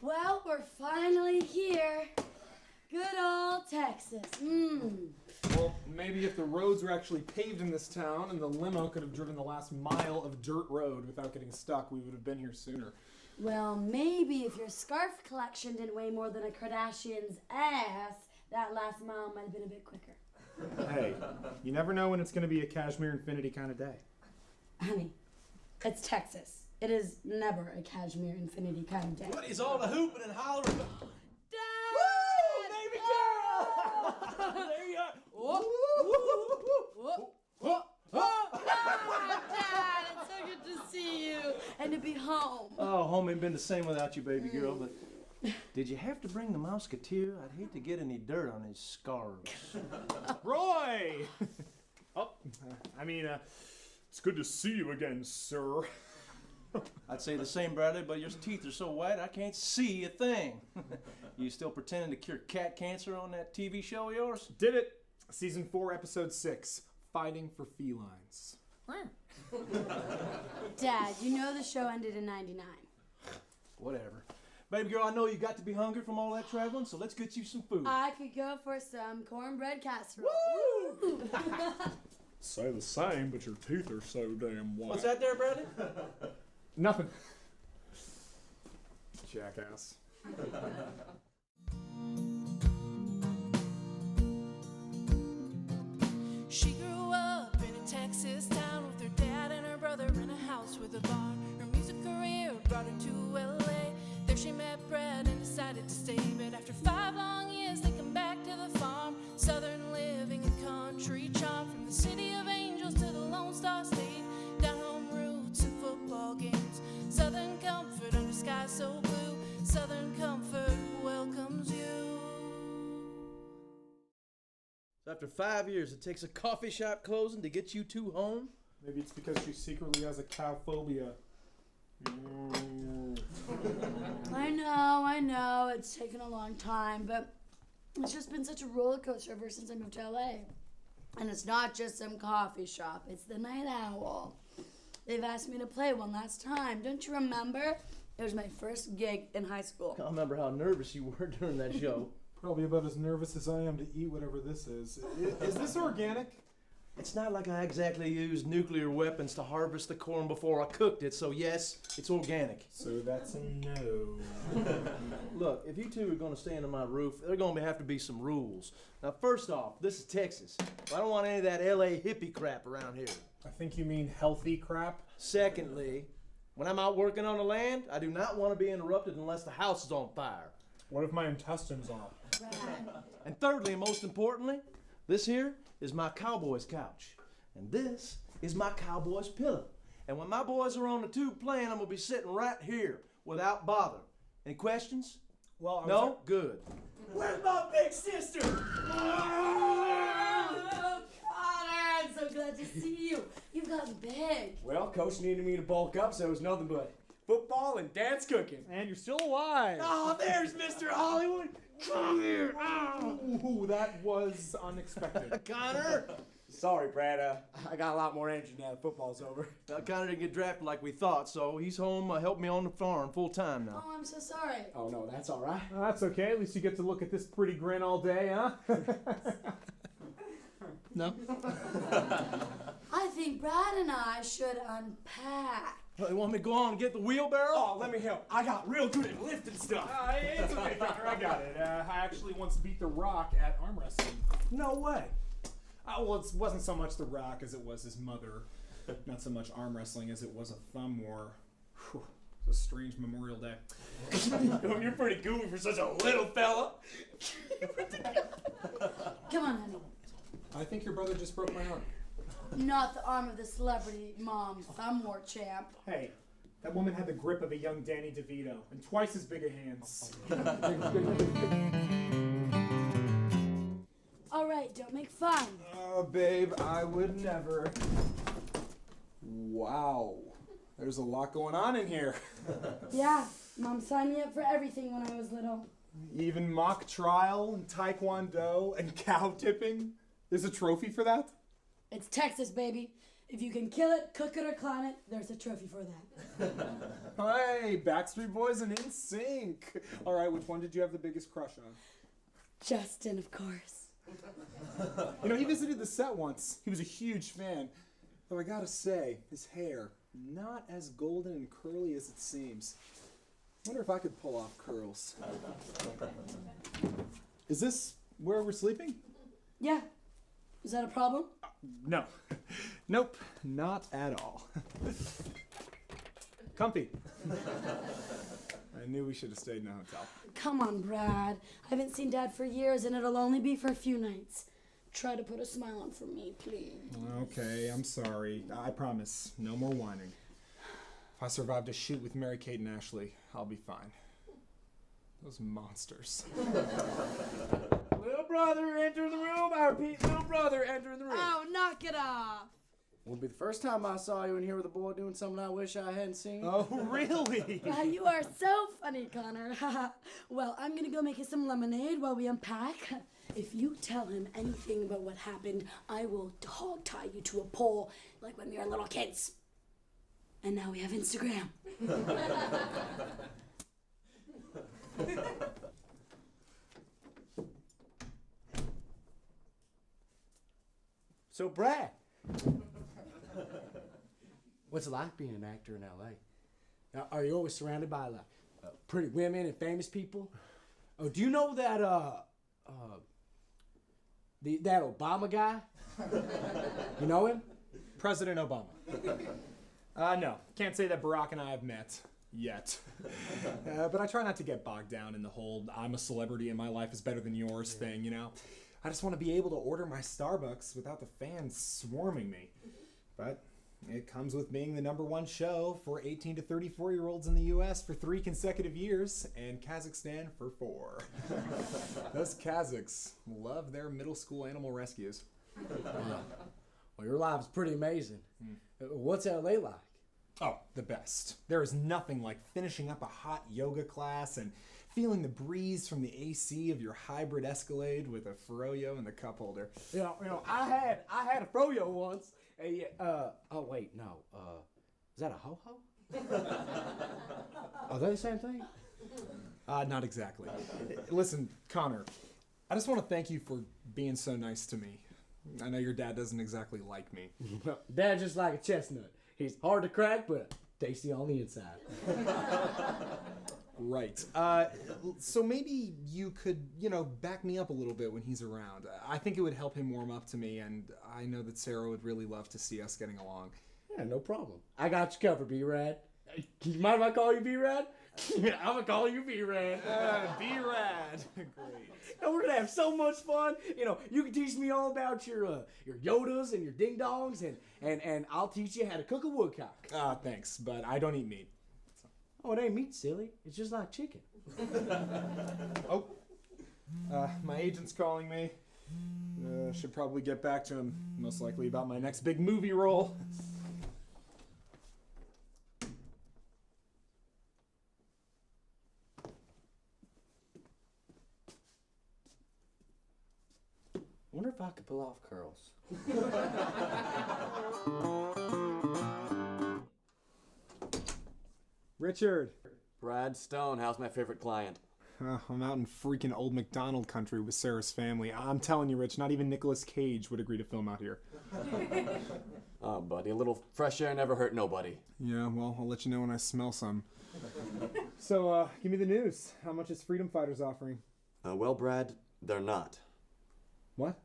Well, we're finally here. Good old Texas. Well, maybe if the roads were actually paved in this town and the limo could have driven the last mile of dirt road without getting stuck, we would have been here sooner. Well, maybe if your scarf collection didn't weigh more than a Kardashian's ass, that last mile might have been a bit quicker. Hey, you never know when it's going to be a Cashmere Infinity kind of day. Honey, it's Texas. It is never a Cashmere Infinity kind of day. What is all the hooping and hollering about? Dad! Woo, baby girl! There you are. Dad, it's so good to see you and to be home. Oh, home ain't been the same without you, baby girl, but did you have to bring the Musketeer? I'd hate to get any dirt on his scarves. Roy! It's good to see you again, sir. I'd say the same, Bradley, but your teeth are so white I can't see a thing. You still pretending to cure cat cancer on that TV show of yours? Did it. Season 4, Episode 6, Fighting for Felines. Dad, you know the show ended in 99. Whatever. Baby girl, I know you got to be hungry from all that traveling, so let's get you some food. I could go for some cornbread casserole. Woo! Say the same, but your teeth are so damn white. What's that there, Bradley? Nothing. Jackass. She grew up in a Texas town with her dad and her brother in a house with a barn. Her music career brought her to LA. There she met Brad and decided to stay. But after 5 long years, they come back to the farm. Southern living and country charm. From the city of angels to the Lone Star State. Down home roots and football games. Southern comfort under skies so blue. Southern comfort welcomes you. After 5 years, it takes a coffee shop closing to get you two home? Maybe it's because she secretly has a cow phobia. I know, it's taken a long time, but it's just been such a roller coaster ever since I moved to LA. And it's not just some coffee shop, it's the Night Owl. They've asked me to play one last time. Don't you remember? It was my first gig in high school. I remember how nervous you were during that show. Probably about as nervous as I am to eat whatever this is. Is this organic? It's not like I exactly used nuclear weapons to harvest the corn before I cooked it, so yes, it's organic. So that's a no. Look, if you two are going to stay under my roof, there are going to have to be some rules. Now, first off, this is Texas. I don't want any of that LA hippie crap around here. I think you mean healthy crap. Secondly, when I'm out working on the land, I do not want to be interrupted unless the house is on fire. What if my intestines are? Brad. And thirdly, and most importantly, this here is my cowboy's couch. And this is my cowboy's pillow. And when my boys are on the tube playing, I'm going to be sitting right here without bother. Any questions? Well, No? Good. Where's my big sister? Oh, Connor, I'm so glad to see you. You've gotten big. Well, Coach needed me to bulk up, so it was nothing but football and dad's cooking. And you're still alive. Oh, there's Mr. Hollywood. Come here. Oh. Ooh, that was unexpected. Connor. Sorry, Brad. I got a lot more energy now that football's over. Now, Connor didn't get drafted like we thought, so he's home helping me on the farm full time now. Oh, I'm so sorry. Oh, no, that's all right. That's okay. At least you get to look at this pretty grin all day, huh? No? I think Brad and I should unpack. You want me to go on and get the wheelbarrow? Oh, let me help. I got real good at lifting stuff. It's okay, Connor. I got it. I actually once beat The Rock at arm wrestling. No way. Well, it wasn't so much The Rock as it was his mother. Not so much arm wrestling as it was a thumb war. Whew. It was a strange Memorial Day. You're pretty goofy for such a little fella. Come on, honey. I think your brother just broke my arm. Not the arm of the celebrity mom thumb war champ. Hey, that woman had the grip of a young Danny DeVito and twice as big a hands. All right, don't make fun. Oh, babe, I would never. Wow. There's a lot going on in here. Yeah, Mom signed me up for everything when I was little. Even mock trial and taekwondo and cow tipping. There's a trophy for that? It's Texas, baby. If you can kill it, cook it, or clown it, there's a trophy for that. Hey, Backstreet Boys and NSYNC. All right, which one did you have the biggest crush on? Justin, of course. You know, he visited the set once. He was a huge fan. Though I gotta say, his hair, not as golden and curly as it seems. I wonder if I could pull off curls. Is this where we're sleeping? Yeah. Is that a problem? No. Nope, not at all. Comfy. I knew we should have stayed in a hotel. Come on, Brad. I haven't seen Dad for years, and it'll only be for a few nights. Try to put a smile on for me, please. Okay, I'm sorry. I promise. No more whining. If I survived a shoot with Mary Kate and Ashley, I'll be fine. Those monsters. Little brother, enter the room. I repeat, little brother, enter the room. Oh, knock it off. Would be the first time I saw you in here with a boy doing something I wish I hadn't seen. Oh, really? You are so funny, Connor. Well, I'm gonna go make you some lemonade while we unpack. If you tell him anything about what happened, I will dog tie you to a pole like when we were little kids. And now we have Instagram. So, Brad, what's it like being an actor in L.A.? Now, are you always surrounded by like pretty women and famous people? Oh, do you know that that Obama guy? You know him? President Obama. No, can't say that Barack and I have met yet. But I try not to get bogged down in the whole I'm a celebrity and my life is better than yours thing, you know? I just want to be able to order my Starbucks without the fans swarming me. But it comes with being the #1 show for 18 to 34-year-olds in the U.S. for 3 consecutive years and Kazakhstan for 4. Those Kazakhs love their middle school animal rescues. Well, your life is pretty amazing. What's L.A. like? Oh, the best. There is nothing like finishing up a hot yoga class and feeling the breeze from the AC of your hybrid Escalade with a Froyo in the cup holder. You know, I had a froyo once. Oh wait, no. Is that a ho-ho? Are they the same thing? Not exactly. Listen, Connor, I just want to thank you for being so nice to me. I know your dad doesn't exactly like me. Dad's just like a chestnut. He's hard to crack, but tasty on the inside. Right. So maybe you could, back me up a little bit when he's around. I think it would help him warm up to me, and I know that Sarah would really love to see us getting along. Yeah, no problem. I got you covered, B-Rad. You mind if I call you B-Rad? I'm gonna call you B-Rad. B-Rad. Great. And we're gonna have so much fun. You can teach me all about your Yodas and your ding-dongs, and I'll teach you how to cook a woodcock. Thanks, but I don't eat meat. Oh, it ain't meat, silly. It's just like chicken. Oh, my agent's calling me. Should probably get back to him, most likely about my next big movie role. I wonder if I could pull off curls. Richard. Brad Stone, how's my favorite client? I'm out in freaking old McDonald country with Sarah's family. I'm telling you, Rich, not even Nicolas Cage would agree to film out here. Oh, buddy, a little fresh air never hurt nobody. Yeah, well, I'll let you know when I smell some. So, give me the news. How much is Freedom Fighters offering? Well, Brad, they're not. What?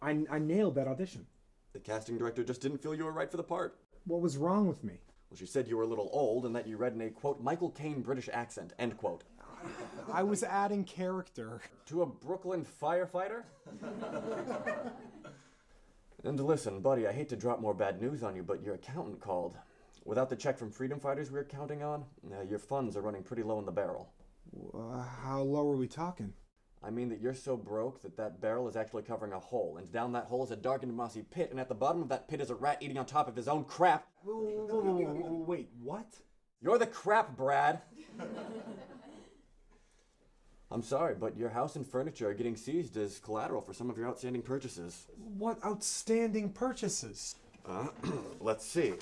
I nailed that audition. The casting director just didn't feel you were right for the part. What was wrong with me? Well, she said you were a little old and that you read in a, quote, Michael Caine British accent, end quote. I was adding character. To a Brooklyn firefighter? And listen, buddy, I hate to drop more bad news on you, but your accountant called. Without the check from Freedom Fighters we were counting on, your funds are running pretty low in the barrel. How low are we talking? I mean that you're so broke that barrel is actually covering a hole, and down that hole is a dark and mossy pit, and at the bottom of that pit is a rat eating on top of his own crap. Wait, what? You're the crap, Brad. I'm sorry, but your house and furniture are getting seized as collateral for some of your outstanding purchases. What outstanding purchases? Let's see.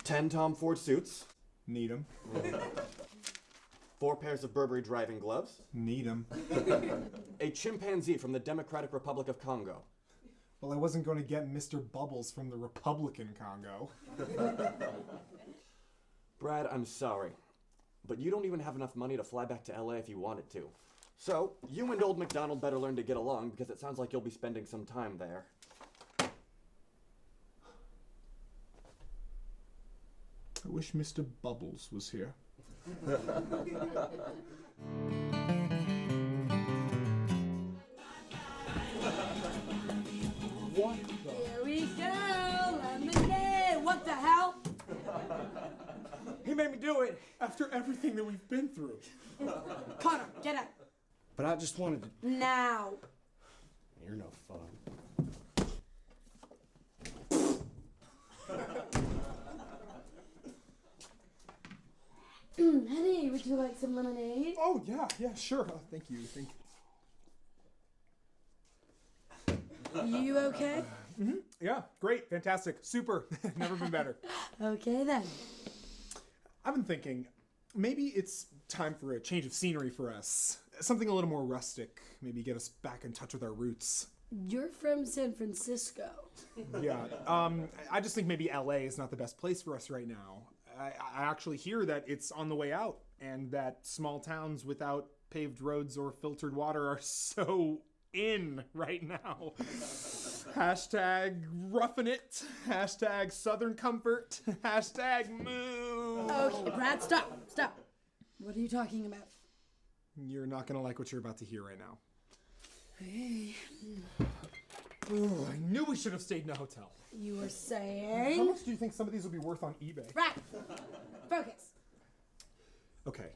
10 Tom Ford suits, Need 'em. 4 pairs of Burberry driving gloves, Need 'em. a chimpanzee from the Democratic Republic of Congo. Well, I wasn't going to get Mr. Bubbles from the Republican Congo. Brad, I'm sorry, but you don't even have enough money to fly back to LA if you wanted to. So, you and old McDonald better learn to get along because it sounds like you'll be spending some time there. I wish Mr. Bubbles was here. What the? Here we go, lemonade. What the hell? He made me do it. After everything that we've been through. Connor, get out. But I just wanted to. Now. You're no fun. Honey, would you like some lemonade? Oh, yeah, sure. Thank you. You okay? Yeah, great, fantastic, super. Never been better. Okay then. I've been thinking, maybe it's time for a change of scenery for us. Something a little more rustic. Maybe get us back in touch with our roots. You're from San Francisco. Yeah, I just think maybe LA is not the best place for us right now. I actually hear that it's on the way out, and that small towns without paved roads or filtered water are so in right now. Hashtag roughing it. Hashtag Southern comfort. Hashtag move. Okay, Brad, stop. What are you talking about? You're not gonna like what you're about to hear right now. Hey, Oh, I knew we should have stayed in a hotel. you were How saying? much do you think some of these will be worth on eBay? Brad, focus. Okay.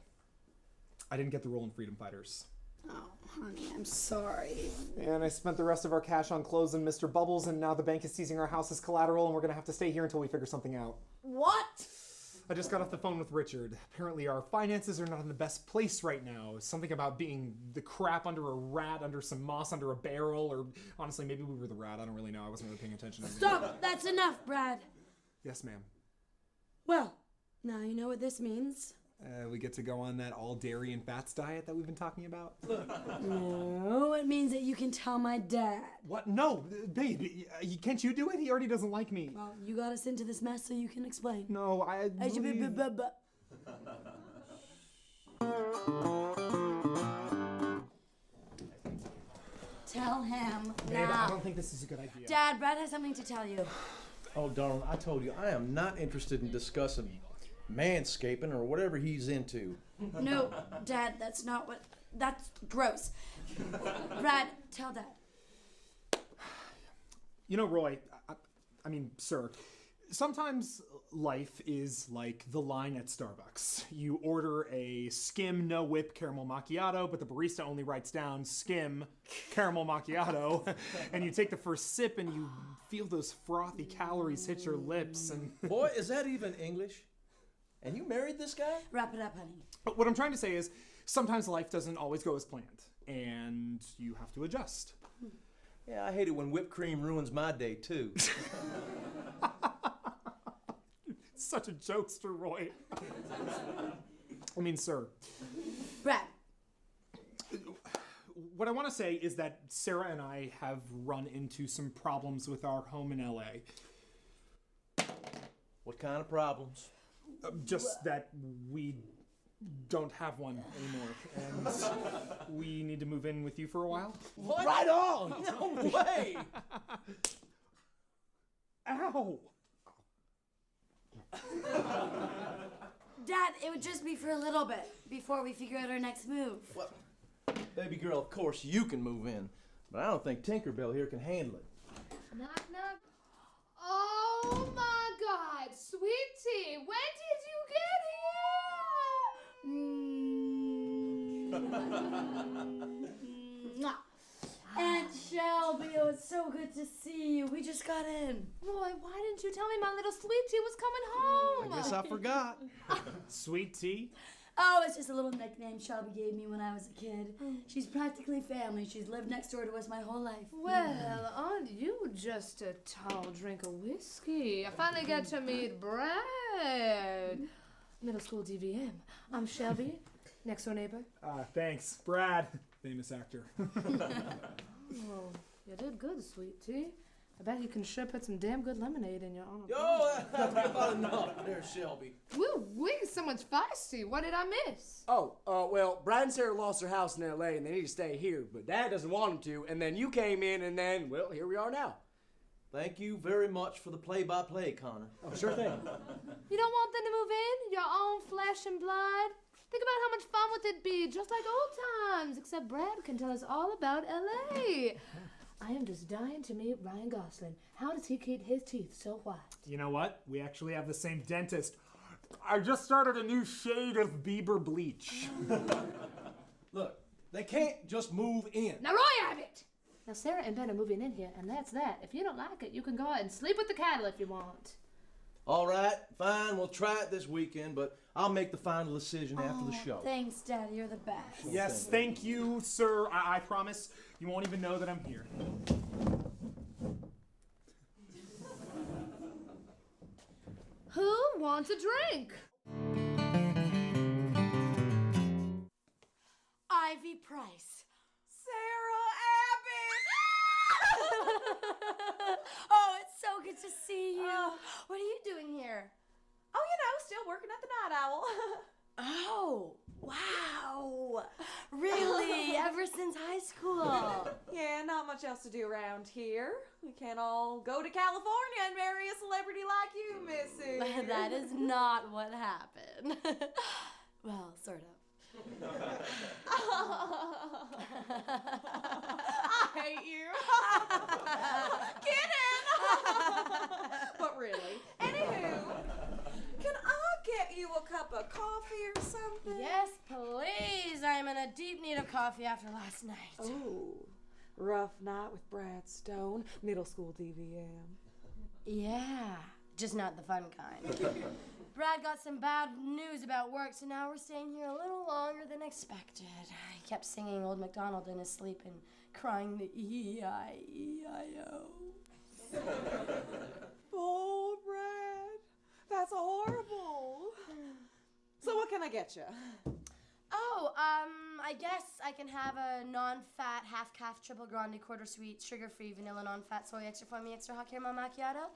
I didn't get the role in Freedom Fighters. Oh, honey, I'm sorry. And I spent the rest of our cash on clothes and Mr. Bubbles, and now the bank is seizing our house as collateral, and we're gonna have to stay here until we figure something out. What? I just got off the phone with Richard. Apparently our finances are not in the best place right now. Something about being the crap under a rat, under some moss, under a barrel, or honestly, maybe we were the rat. I don't really know. I wasn't really paying attention. Stop! That's enough, Brad. Yes, ma'am. Well, now you know what this means. We get to go on that all dairy and fats diet that we've been talking about. No, it means that you can tell my dad. What? No, babe. Can't you do it? He already doesn't like me. Well, you got us into this mess so you can explain. No, I. believe- Tell him Babe, I now. don't think this is a good idea. Dad, Brad has something to tell you. Oh, darling, I told you, I am not interested in discussing manscaping or whatever he's into. No, Dad, that's not what. That's gross. Brad, tell Dad. You know, Roy, I mean, sir, sometimes life is like the line at Starbucks. You order a skim no whip caramel macchiato, but the barista only writes down skim caramel macchiato, and you take the first sip and you feel those frothy calories hit your lips, and Boy, is that even English? And you married this guy? Wrap it up, honey. But what I'm trying to say is sometimes life doesn't always go as planned, and you have to adjust. Yeah, I hate it when whipped cream ruins my day, too. Such a jokester, Roy. I mean, sir. Brad, What I want to say is that Sarah and I have run into some problems with our home in LA. What kind of problems? Just that we don't have one anymore, and we need to move in with you for a while. What? Right on! No way! Ow! Dad, it would just be for a little bit before we figure out our next move. Well, baby girl, of course you can move in, but I don't think Tinkerbell here can handle it. Knock, knock. Oh my God, sweetie, when did you get here? Aunt Shelby, it was so good to see you. We just got in. Boy, why didn't you tell me my little sweetie was coming home? I guess I forgot. Sweet tea? Oh, it's just a little nickname Shelby gave me when I was a kid. She's practically family. She's lived next door to us my whole life. Well, aren't you just a tall drink of whiskey? I finally get to meet Brad. Middle school DVM. I'm Shelby, next door neighbor. Thanks, Brad, famous actor. Well, you did good, sweet tea. I bet you can sure put some damn good lemonade in your own. Yo, that's about enough. There's Shelby. Woo-wee, someone's feisty. What did I miss? Oh, well, Brad and Sarah lost their house in L.A. and they need to stay here, but Dad doesn't want them to, and then you came in, and then, well, here we are now. Thank you very much for the play-by-play, Connor. Oh, sure thing. You don't want them to move in? Your own flesh and blood? Think about how much fun would it be, just like old times, except Brad can tell us all about L.A. I am just dying to meet Ryan Gosling. How does he keep his teeth so white? You know what? We actually have the same dentist. I just started a new shade of Bieber bleach. Look, they can't just move in. Now, Roy Abbott! Now, Sarah and Ben are moving in here, and that's that. If you don't like it, you can go out and sleep with the cattle if you want. All right, fine, we'll try it this weekend, but I'll make the final decision after the show. Thanks, Daddy. You're the best. Yes, thank you, sir. I promise you won't even know that I'm here. Who wants a drink? Ivy Price. Sarah Abbott! Oh, it's so good to see you. What are you doing here? Oh, still working at the Night Owl. Oh, wow. Really? Ever since high school? Yeah, not much else to do around here. We can't all go to California and marry a celebrity like you, Missy. That is not what happened. Well, sort of. I hate you. Kidding. But really. Anywho, can I get you a cup of coffee or something? Yes, please. I am in a deep need of coffee after last night. Oh, rough night with Brad Stone, middle school DVM. Yeah, just not the fun kind. Brad got some bad news about work, so now we're staying here a little longer than expected. He kept singing Old MacDonald in his sleep and crying the E-I-E-I-O. Oh, Brad, that's horrible. So what can I get you? Oh, I guess I can have a non-fat half-calf triple grande quarter sweet sugar-free vanilla non-fat soy extra foamy extra hot caramel macchiato.